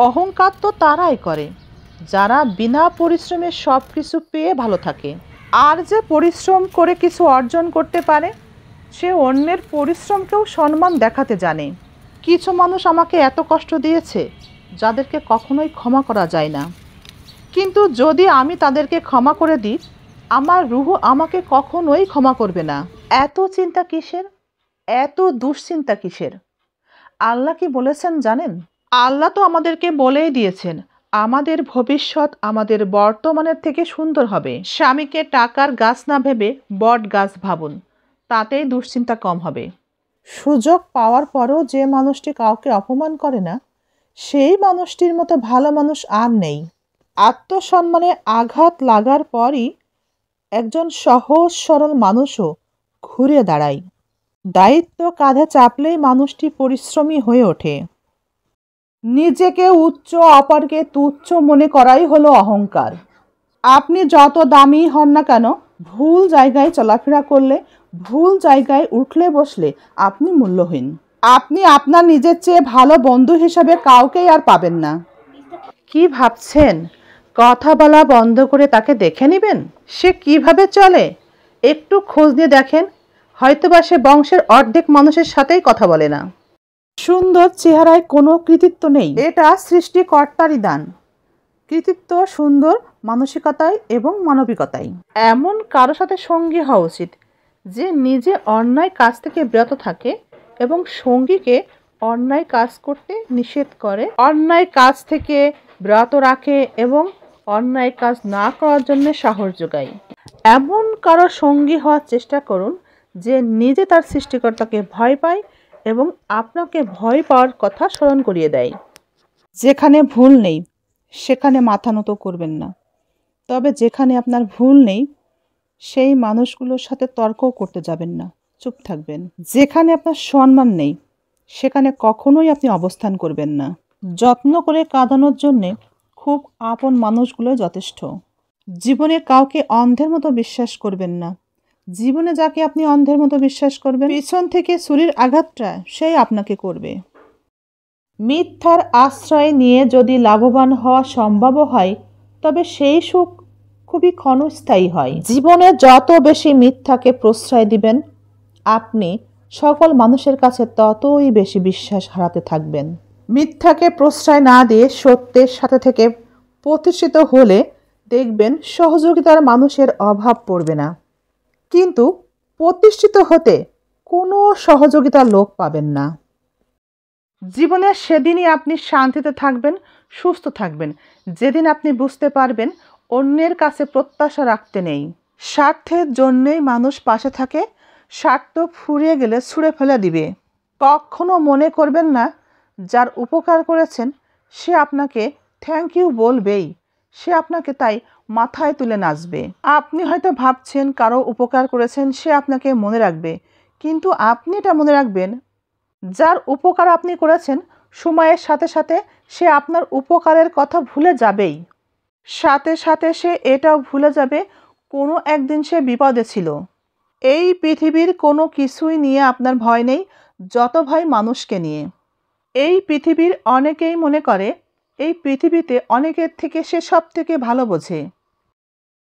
অহংকার তো তারাই করে যারা বিনা পরিশ্রমে সব কিছু পেয়ে ভালো থাকে। আর যে পরিশ্রম করে কিছু অর্জন করতে পারে সে অন্যের পরিশ্রমকেও সম্মান দেখাতে জানে। কিছু মানুষ আমাকে এত কষ্ট দিয়েছে যাদেরকে কখনোই ক্ষমা করা যায় না, কিন্তু যদি আমি তাদেরকে ক্ষমা করে দিই আমার রুহ আমাকে কখনোই ক্ষমা করবে না। এত চিন্তা কিসের, এত দুশ্চিন্তা কিসের? আল্লাহ কি বলেছেন জানেন? আল্লাহ তো আমাদেরকে বলেই দিয়েছেন আমাদের ভবিষ্যৎ আমাদের বর্তমানের থেকে সুন্দর হবে। স্বামীকে টাকার গাছ না ভেবে বট গাছ ভাবুন, তাতেই দুশ্চিন্তা কম হবে। সুযোগ পাওয়ার পরও যে মানুষটি কাউকে অপমান করে না সেই মানুষটির মতো ভালো মানুষ আর নেই। আত্মসম্মানে আঘাত লাগার পরই একজন সহজ সরল মানুষও ঘুরে দাঁড়ায়। দায়িত্ব কাঁধে চাপলেই মানুষটি পরিশ্রমী হয়ে ওঠে। নিজেকে উচ্চ অপরকে তুচ্ছ মনে করাই হলো অহংকার। আপনি যত দামি হন না কেন ভুল জায়গায় চলাফেরা করলে, ভুল জায়গায় উঠলে বসলে আপনি মূল্যহীন। আপনি আপনার নিজের চেয়ে ভালো বন্ধু হিসাবে কাউকেই আর পাবেন না। কি ভাবছেন কথা বলা বন্ধ করে তাকে দেখে নেবেন সে কিভাবে চলে? একটু খোঁজ নিয়ে দেখেন, হয়তোবা সে বংশের অর্ধেক মানুষের সাথেই কথা বলে না। সুন্দর চেহারায় কোনো কৃতিত্ব নেই, এটা সৃষ্টিকর্তারই দান। কৃতিত্ব সুন্দর মানসিকতায় এবং মানবিকতায়। এমন কারো সাথে সঙ্গী হওয়া উচিত যে নিজে অন্যায় কাজ থেকে বিরত থাকে এবং সঙ্গীকে অন্যায় কাজ করতে নিষেধ করে, অন্যায় কাজ থেকে বিরত রাখে এবং অন্যায় কাজ না করার জন্য সাহস যোগায়। এমন কারো সঙ্গী হওয়ার চেষ্টা করুন যে নিজে তার সৃষ্টিকর্তাকে ভয় পায় এবং আপনাকে ভয় পাওয়ার কথা স্মরণ করিয়ে দেয়। যেখানে ভুল নেই সেখানে মাথা নত করবেন না, তবে যেখানে আপনার ভুল নেই সেই মানুষগুলোর সাথে তর্কও করতে যাবেন না, চুপ থাকবেন। যেখানে আপনার সম্মান নেই সেখানে কখনোই আপনি অবস্থান করবেন না। যত্ন করে কাঁদানোর জন্যে খুব আপন মানুষগুলোই যথেষ্ট। জীবনে কাউকে অন্ধের মতো বিশ্বাস করবেন না। জীবনে যাকে আপনি অন্ধের মতো বিশ্বাস করবেন পিছন থেকে ছুরির আঘাতটা সেই আপনাকে করবে। মিথ্যার আশ্রয় নিয়ে যদি লাভবান হওয়া সম্ভব হয় তবে সেই সুখ খুবই ক্ষণস্থায়ী হয়। জীবনে যত বেশি মিথ্যাকে প্রশ্রয় দিবেন আপনি সকল মানুষের কাছে ততই বেশি বিশ্বাস হারাতে থাকবেন। মিথ্যাকে প্রশ্রয় না দিয়ে সত্যের সাথে থেকে প্রতিষ্ঠিত হলে দেখবেন সহযোগিতার মানুষের অভাব পড়বে না, কিন্তু প্রতিষ্ঠিত হতে কোনো সহযোগিতার লোক পাবেন না। জীবনে সেদিনই আপনি শান্তিতে থাকবেন, সুস্থ থাকবেন যেদিন আপনি বুঝতে পারবেন অন্যের কাছে প্রত্যাশা রাখতে নেই। স্বার্থের জন্যেই মানুষ পাশে থাকে, স্বার্থ ফুরিয়ে গেলে ছুঁড়ে ফেলে দিবে। কখনো মনে করবেন না যার উপকার করেছেন সে আপনাকে থ্যাংক ইউ বলবেই, সে আপনাকে তাই মাথায় তুলে নাচবে। আপনি হয়তো ভাবছেন কারো উপকার করেছেন সে আপনাকে মনে রাখবে, কিন্তু আপনি এটা মনে রাখবেন যার উপকার আপনি করেছেন সময়ের সাথে সাথে সে আপনার উপকারের কথা ভুলে যাবেই। সাথে সাথে সে এটাও ভুলে যাবে কোনো একদিন সে বিপদে ছিল। এই পৃথিবীর কোনো কিছুই নিয়ে আপনার ভয় নেই, যত ভয় মানুষকে নিয়ে। এই পৃথিবীর অনেকেই মনে করে এই পৃথিবীতে অনেকের থেকে সে সব থেকে ভালো বোঝে।